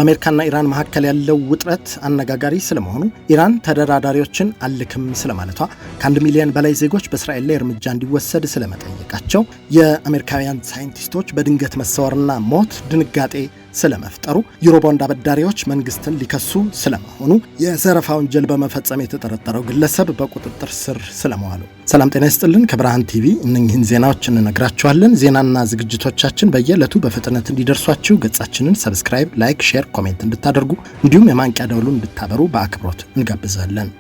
በአሜሪካና ኢራን መካከል ያለው ውጥረት አነጋጋሪ ስለመሆኑ፣ ኢራን ተደራዳሪዎችን አልክም ስለማለቷ፣ ከ1 ሚሊዮን በላይ ዜጎች በእስራኤል ላይ እርምጃ እንዲወሰድ ስለመጠየቃቸው፣ የአሜሪካውያን ሳይንቲስቶች በድንገት መሰወርና ሞት ድንጋጤ ስለመፍጠሩ፣ ዩሮቦንድ አበዳሪዎች መንግስትን ሊከሱ ስለመሆኑ፣ የዘረፋ ወንጀል በመፈጸም የተጠረጠረው ግለሰብ በቁጥጥር ስር ስለመዋሉ። ሰላም ጤና ይስጥልን። ከብርሃን ቲቪ እነኚህን ዜናዎች እንነግራችኋለን። ዜናና ዝግጅቶቻችን በየዕለቱ በፍጥነት እንዲደርሷችሁ ገጻችንን ሰብስክራይብ፣ ላይክ፣ ሼር፣ ኮሜንት እንድታደርጉ እንዲሁም የማንቂያ ደውሉን እንድታበሩ በአክብሮት እንጋብዛለን።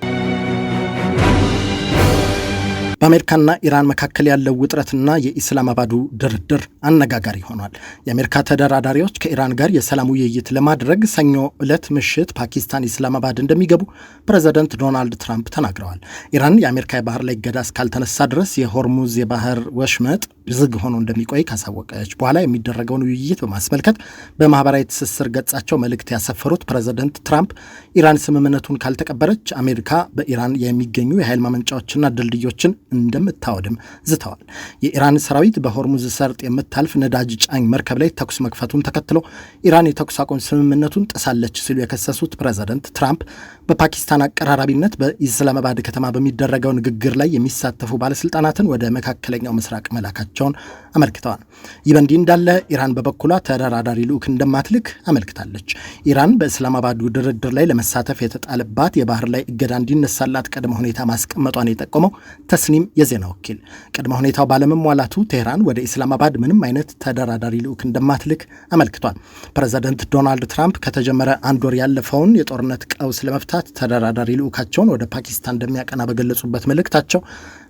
በአሜሪካና ኢራን መካከል ያለው ውጥረትና የኢስላማባዱ ድርድር አነጋጋሪ ሆኗል። የአሜሪካ ተደራዳሪዎች ከኢራን ጋር የሰላም ውይይት ለማድረግ ሰኞ ዕለት ምሽት ፓኪስታን ኢስላማባድ እንደሚገቡ ፕሬዝዳንት ዶናልድ ትራምፕ ተናግረዋል። ኢራን የአሜሪካ የባህር ላይ እገዳ እስካልተነሳ ድረስ የሆርሙዝ የባህር ወሽመጥ ዝግ ሆኖ እንደሚቆይ ካሳወቀች በኋላ የሚደረገውን ውይይት በማስመልከት በማህበራዊ ትስስር ገጻቸው መልእክት ያሰፈሩት ፕሬዝዳንት ትራምፕ ኢራን ስምምነቱን ካልተቀበለች አሜሪካ በኢራን የሚገኙ የኃይል ማመንጫዎችና ድልድዮችን እንደምታወድም ዝተዋል። የኢራን ሰራዊት በሆርሙዝ ሰርጥ የምታልፍ ነዳጅ ጫኝ መርከብ ላይ ተኩስ መክፈቱን ተከትሎ ኢራን የተኩስ አቁም ስምምነቱን ጥሳለች ሲሉ የከሰሱት ፕሬዝዳንት ትራምፕ በፓኪስታን አቀራራቢነት በኢስላማባድ ከተማ በሚደረገው ንግግር ላይ የሚሳተፉ ባለስልጣናትን ወደ መካከለኛው ምስራቅ መላካቸውን አመልክተዋል። ይህ በእንዲህ እንዳለ ኢራን በበኩሏ ተደራዳሪ ልዑክ እንደማትልክ አመልክታለች። ኢራን በኢስላማባዱ ድርድር ላይ ለመሳተፍ የተጣለባት የባህር ላይ እገዳ እንዲነሳላት ቅድመ ሁኔታ ማስቀመጧን የጠቆመው ተስኒም የዜና ወኪል ቅድመ ሁኔታው ባለመሟላቱ ቴህራን ወደ ኢስላማባድ ምንም አይነት ተደራዳሪ ልዑክ እንደማትልክ አመልክቷል። ፕሬዝዳንት ዶናልድ ትራምፕ ከተጀመረ አንድ ወር ያለፈውን የጦርነት ቀውስ ለመፍታት ተደራዳሪ ልዑካቸውን ወደ ፓኪስታን እንደሚያቀና በገለጹበት መልእክታቸው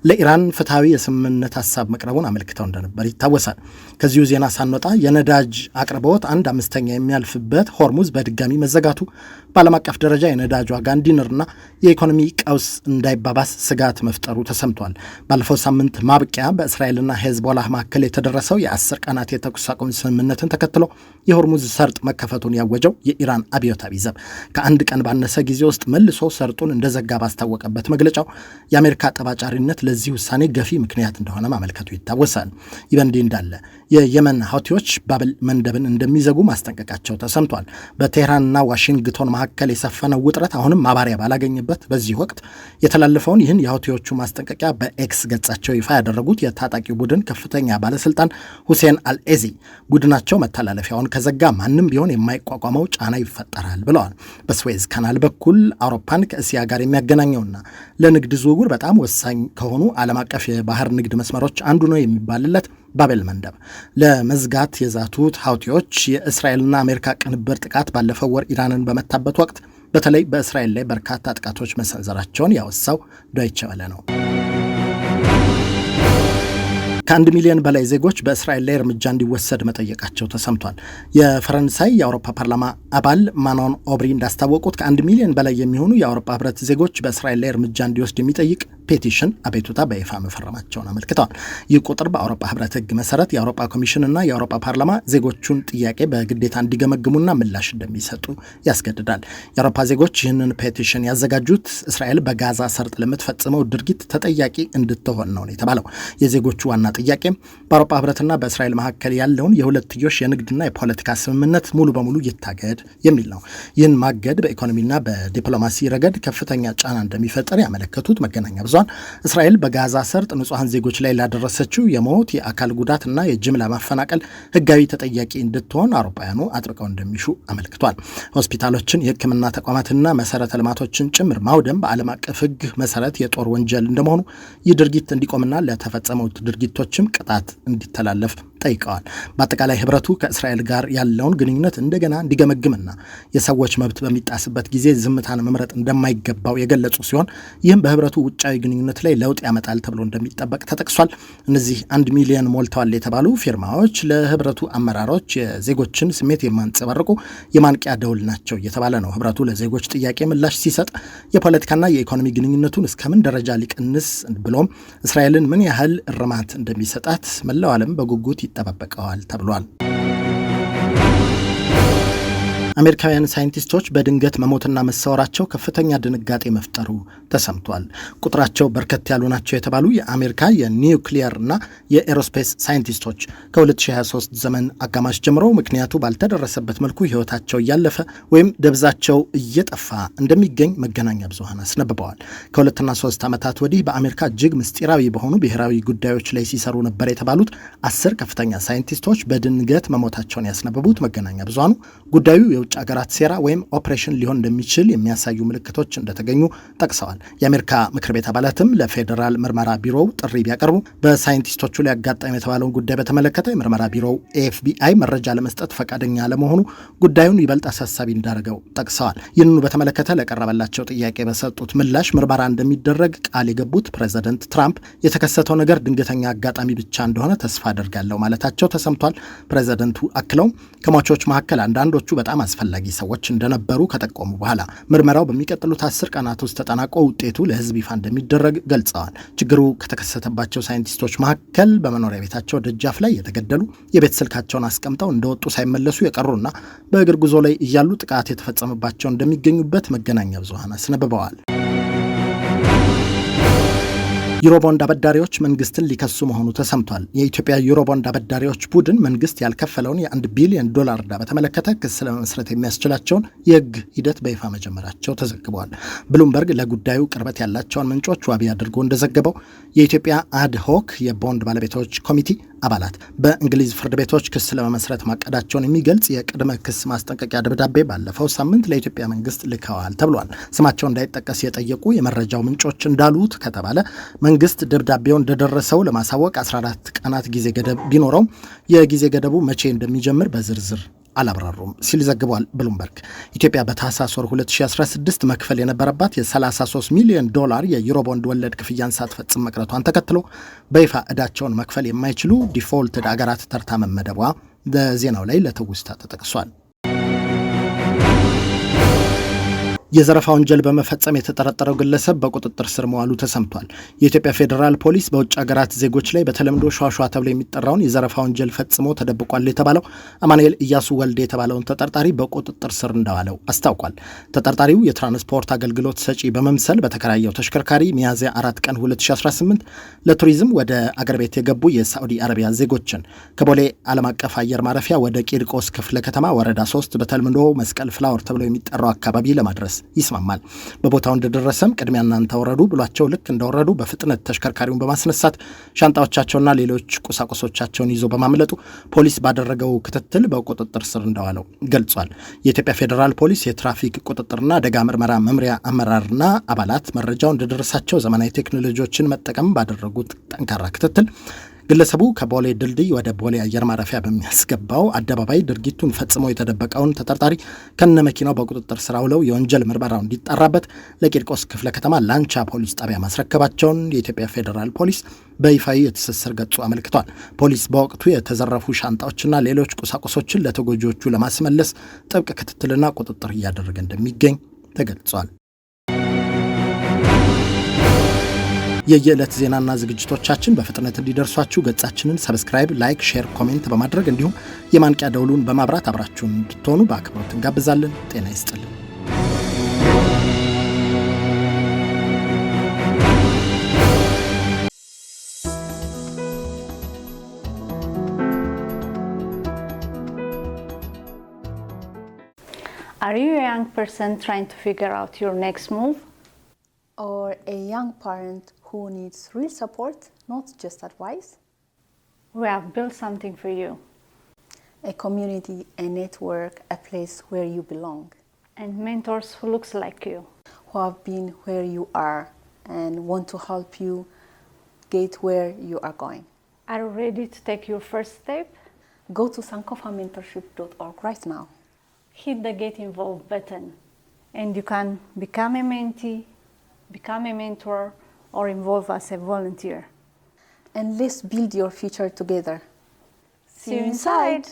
ለኢራን ፍትሐዊ የስምምነት ሀሳብ መቅረቡን አመልክተው እንደነበር ይታወሳል። ከዚሁ ዜና ሳንወጣ የነዳጅ አቅርቦት 1/5 የሚያልፍበት ሆርሙዝ በድጋሚ መዘጋቱ በዓለም አቀፍ ደረጃ የነዳጅ ዋጋ እንዲንርና የኢኮኖሚ ቀውስ እንዳይባባስ ስጋት መፍጠሩ ተሰምቷል። ባለፈው ሳምንት ማብቂያ በእስራኤልና ሄዝቦላህ መካከል የተደረሰው የ10 ቀናት የተኩስ አቁም ስምምነትን ተከትሎ የሆርሙዝ ሰርጥ መከፈቱን ያወጀው የኢራን አብዮታዊ ዘብ ከአንድ ቀን ባነሰ ጊዜ ውስጥ መልሶ ሰርጡን እንደዘጋ ባስታወቀበት መግለጫው የአሜሪካ ጠባጫሪነት ለዚህ ውሳኔ ገፊ ምክንያት እንደሆነ ማመልከቱ ይታወሳል። ይህ በእንዲህ እንዳለ የየመን ሀውቲዎች ባብል መንደብን እንደሚዘጉ ማስጠንቀቃቸው ተሰምቷል። በቴህራንና ዋሽንግቶን መካከል የሰፈነው ውጥረት አሁንም ማባሪያ ባላገኘበት በዚህ ወቅት የተላለፈውን ይህን የሀውቲዎቹ ማስጠንቀቂያ በኤክስ ገጻቸው ይፋ ያደረጉት የታጣቂው ቡድን ከፍተኛ ባለስልጣን ሁሴን አልኤዚ ቡድናቸው መተላለፊያውን ከዘጋ ማንም ቢሆን የማይቋቋመው ጫና ይፈጠራል ብለዋል። በስዌዝ ካናል በኩል አውሮፓን ከእስያ ጋር የሚያገናኘውና ለንግድ ዝውውር በጣም ወሳኝ ከሆኑ ዓለም አቀፍ የባህር ንግድ መስመሮች አንዱ ነው የሚባልለት ባቤል መንደብ ለመዝጋት የዛቱት ሀውቲዎች የእስራኤልና አሜሪካ ቅንብር ጥቃት ባለፈው ወር ኢራንን በመታበት ወቅት በተለይ በእስራኤል ላይ በርካታ ጥቃቶች መሰንዘራቸውን ያወሳው ዶይቼ ቬለ ነው። ከ1 ሚሊዮን በላይ ዜጎች በእስራኤል ላይ እርምጃ እንዲወሰድ መጠየቃቸው ተሰምቷል። የፈረንሳይ የአውሮፓ ፓርላማ አባል ማኖን ኦብሪ እንዳስታወቁት ከ1 ሚሊዮን በላይ የሚሆኑ የአውሮፓ ህብረት ዜጎች በእስራኤል ላይ እርምጃ እንዲወስድ የሚጠይቅ ፔቲሽን አቤቱታ በይፋ መፈረማቸውን አመልክተዋል። ይህ ቁጥር በአውሮፓ ህብረት ህግ መሰረት የአውሮፓ ኮሚሽንና የአውሮፓ ፓርላማ ዜጎቹን ጥያቄ በግዴታ እንዲገመግሙና ምላሽ እንደሚሰጡ ያስገድዳል። የአውሮፓ ዜጎች ይህንን ፔቲሽን ያዘጋጁት እስራኤል በጋዛ ሰርጥ ለምትፈጽመው ድርጊት ተጠያቂ እንድትሆን ነው የተባለው። የዜጎቹ ዋና ጥያቄም በአውሮፓ ህብረትና በእስራኤል መካከል ያለውን የሁለትዮሽ የንግድና የፖለቲካ ስምምነት ሙሉ በሙሉ ይታገድ የሚል ነው። ይህን ማገድ በኢኮኖሚና በዲፕሎማሲ ረገድ ከፍተኛ ጫና እንደሚፈጠር ያመለከቱት መገናኛ ብዙሃን እስራኤል በጋዛ ሰርጥ ንጹሐን ዜጎች ላይ ላደረሰችው የሞት የአካል ጉዳትና የጅምላ ማፈናቀል ህጋዊ ተጠያቂ እንድትሆን አውሮፓውያኑ አጥብቀው እንደሚሹ አመልክቷል። ሆስፒታሎችን፣ የህክምና ተቋማትና መሰረተ ልማቶችን ጭምር ማውደም በዓለም አቀፍ ህግ መሰረት የጦር ወንጀል እንደመሆኑ ይህ ድርጊት እንዲቆምና ለተፈጸሙት ድርጊቶችም ቅጣት እንዲተላለፍ ጠይቀዋል። በአጠቃላይ ህብረቱ ከእስራኤል ጋር ያለውን ግንኙነት እንደገና እንዲገመግምና የሰዎች መብት በሚጣስበት ጊዜ ዝምታን መምረጥ እንደማይገባው የገለጹ ሲሆን ይህም በህብረቱ ውጫዊ ግንኙነት ላይ ለውጥ ያመጣል ተብሎ እንደሚጠበቅ ተጠቅሷል። እነዚህ 1 ሚሊዮን ሞልተዋል የተባሉ ፊርማዎች ለህብረቱ አመራሮች የዜጎችን ስሜት የማንጸባርቁ የማንቂያ ደውል ናቸው እየተባለ ነው። ህብረቱ ለዜጎች ጥያቄ ምላሽ ሲሰጥ የፖለቲካና የኢኮኖሚ ግንኙነቱን እስከምን ደረጃ ሊቀንስ ብሎም እስራኤልን ምን ያህል እርማት እንደሚሰጣት መላው ዓለም በጉጉት ይጠባበቀዋል ተብሏል። አሜሪካውያን ሳይንቲስቶች በድንገት መሞትና መሰወራቸው ከፍተኛ ድንጋጤ መፍጠሩ ተሰምቷል። ቁጥራቸው በርከት ያሉ ናቸው የተባሉ የአሜሪካ የኒውክሊየርና የኤሮስፔስ ሳይንቲስቶች ከ2023 ዘመን አጋማሽ ጀምሮ ምክንያቱ ባልተደረሰበት መልኩ ሕይወታቸው እያለፈ ወይም ደብዛቸው እየጠፋ እንደሚገኝ መገናኛ ብዙሃን አስነብበዋል። ከ2 እና 3 ዓመታት ወዲህ በአሜሪካ እጅግ ምስጢራዊ በሆኑ ብሔራዊ ጉዳዮች ላይ ሲሰሩ ነበር የተባሉት 10 ከፍተኛ ሳይንቲስቶች በድንገት መሞታቸውን ያስነበቡት መገናኛ ብዙሃኑ ጉዳዩ የውጭ ሀገራት ሴራ ወይም ኦፕሬሽን ሊሆን እንደሚችል የሚያሳዩ ምልክቶች እንደተገኙ ጠቅሰዋል። የአሜሪካ ምክር ቤት አባላትም ለፌዴራል ምርመራ ቢሮው ጥሪ ቢያቀርቡ በሳይንቲስቶቹ ላይ ያጋጠመ የተባለውን ጉዳይ በተመለከተ የምርመራ ቢሮው ኤፍቢአይ መረጃ ለመስጠት ፈቃደኛ ለመሆኑ ጉዳዩን ይበልጥ አሳሳቢ እንዳደረገው ጠቅሰዋል። ይህንኑ በተመለከተ ለቀረበላቸው ጥያቄ በሰጡት ምላሽ ምርመራ እንደሚደረግ ቃል የገቡት ፕሬዚደንት ትራምፕ የተከሰተው ነገር ድንገተኛ አጋጣሚ ብቻ እንደሆነ ተስፋ አደርጋለሁ ማለታቸው ተሰምቷል። ፕሬዚደንቱ አክለው ከሟቾች መካከል አንዳንዶቹ በጣም አስፈላጊ ሰዎች እንደነበሩ ከጠቆሙ በኋላ ምርመራው በሚቀጥሉት 10 ቀናት ውስጥ ተጠናቆ ውጤቱ ለሕዝብ ይፋ እንደሚደረግ ገልጸዋል። ችግሩ ከተከሰተባቸው ሳይንቲስቶች መካከል በመኖሪያ ቤታቸው ደጃፍ ላይ የተገደሉ፣ የቤት ስልካቸውን አስቀምጠው እንደወጡ ሳይመለሱ የቀሩና በእግር ጉዞ ላይ እያሉ ጥቃት የተፈጸመባቸው እንደሚገኙበት መገናኛ ብዙሃን አስነብበዋል። ዩሮቦንድ አበዳሪዎች መንግስትን ሊከሱ መሆኑ ተሰምቷል። የኢትዮጵያ ዩሮቦንድ አበዳሪዎች ቡድን መንግስት ያልከፈለውን የ$1 ቢሊዮን ዕዳ በተመለከተ ክስ ለመመስረት የሚያስችላቸውን የህግ ሂደት በይፋ መጀመራቸው ተዘግቧል። ብሉምበርግ ለጉዳዩ ቅርበት ያላቸውን ምንጮች ዋቢ አድርጎ እንደዘገበው የኢትዮጵያ አድሆክ የቦንድ ባለቤቶች ኮሚቴ አባላት በእንግሊዝ ፍርድ ቤቶች ክስ ለመመስረት ማቀዳቸውን የሚገልጽ የቅድመ ክስ ማስጠንቀቂያ ደብዳቤ ባለፈው ሳምንት ለኢትዮጵያ መንግስት ልከዋል ተብሏል። ስማቸው እንዳይጠቀስ የጠየቁ የመረጃው ምንጮች እንዳሉት ከተባለ መንግስት ደብዳቤው እንደደረሰው ለማሳወቅ 14 ቀናት ጊዜ ገደብ ቢኖረው የጊዜ ገደቡ መቼ እንደሚጀምር በዝርዝር አላብራሩም ሲል ዘግቧል። ብሉምበርግ ኢትዮጵያ በታህሳስ ወር 2016 መክፈል የነበረባት የ$33 ሚሊዮን የዩሮቦንድ ወለድ ክፍያን ሳትፈጽም መቅረቷን ተከትሎ በይፋ ዕዳቸውን መክፈል የማይችሉ ዲፎልትድ አገራት ተርታ መመደቧ በዜናው ላይ ለትውስታ ተጠቅሷል። የዘረፋ ወንጀል በመፈጸም የተጠረጠረው ግለሰብ በቁጥጥር ስር መዋሉ ተሰምቷል። የኢትዮጵያ ፌዴራል ፖሊስ በውጭ ሀገራት ዜጎች ላይ በተለምዶ ሿሿ ተብሎ የሚጠራውን የዘረፋ ወንጀል ፈጽሞ ተደብቋል የተባለው አማኑኤል ኢያሱ ወልዴ የተባለውን ተጠርጣሪ በቁጥጥር ስር እንዳዋለው አስታውቋል። ተጠርጣሪው የትራንስፖርት አገልግሎት ሰጪ በመምሰል በተከራየው ተሽከርካሪ ሚያዝያ 4 ቀን 2018 ለቱሪዝም ወደ አገር ቤት የገቡ የሳዑዲ አረቢያ ዜጎችን ከቦሌ ዓለም አቀፍ አየር ማረፊያ ወደ ቂርቆስ ክፍለ ከተማ ወረዳ 3 በተለምዶ መስቀል ፍላወር ተብሎ የሚጠራው አካባቢ ለማድረስ ይስማማል። በቦታው እንደደረሰም ቅድሚያ እናንተ ወረዱ ብሏቸው ልክ እንደወረዱ በፍጥነት ተሽከርካሪውን በማስነሳት ሻንጣዎቻቸውና ሌሎች ቁሳቁሶቻቸውን ይዞ በማምለጡ ፖሊስ ባደረገው ክትትል በቁጥጥር ስር እንደዋለው ገልጿል። የኢትዮጵያ ፌዴራል ፖሊስ የትራፊክ ቁጥጥርና አደጋ ምርመራ መምሪያ አመራርና አባላት መረጃው እንደደረሳቸው ዘመናዊ ቴክኖሎጂዎችን መጠቀም ባደረጉት ጠንካራ ክትትል ግለሰቡ ከቦሌ ድልድይ ወደ ቦሌ አየር ማረፊያ በሚያስገባው አደባባይ ድርጊቱን ፈጽሞ የተደበቀውን ተጠርጣሪ ከነመኪናው በቁጥጥር ስር አውለው የወንጀል ምርመራው እንዲጣራበት ለቂርቆስ ክፍለ ከተማ ላንቻ ፖሊስ ጣቢያ ማስረከባቸውን የኢትዮጵያ ፌዴራል ፖሊስ በይፋዊ የትስስር ገጹ አመልክቷል። ፖሊስ በወቅቱ የተዘረፉ ሻንጣዎችና ሌሎች ቁሳቁሶችን ለተጎጂዎቹ ለማስመለስ ጥብቅ ክትትልና ቁጥጥር እያደረገ እንደሚገኝ ተገልጿል። የየዕለት ዜናና ዝግጅቶቻችን በፍጥነት እንዲደርሷችሁ ገጻችንን ሰብስክራይብ፣ ላይክ፣ ሼር፣ ኮሜንት በማድረግ እንዲሁም የማንቂያ ደውሉን በማብራት አብራችሁን እንድትሆኑ በአክብሮት እንጋብዛለን። ጤና ይስጥልን። Are you a young person trying to figure out your next move? Or a young parent who needs real support, not just advice? We have built something for you. A community, a network, a place where you belong. And mentors who looks like you. Who have been where you are and want to help you get where you are going. Are you ready to take your first step? Go to sankofamentorship.org right now. Hit the Get Involved button and you can become a mentee, become a mentor, or involve as a volunteer. And let's build your future together. See you inside!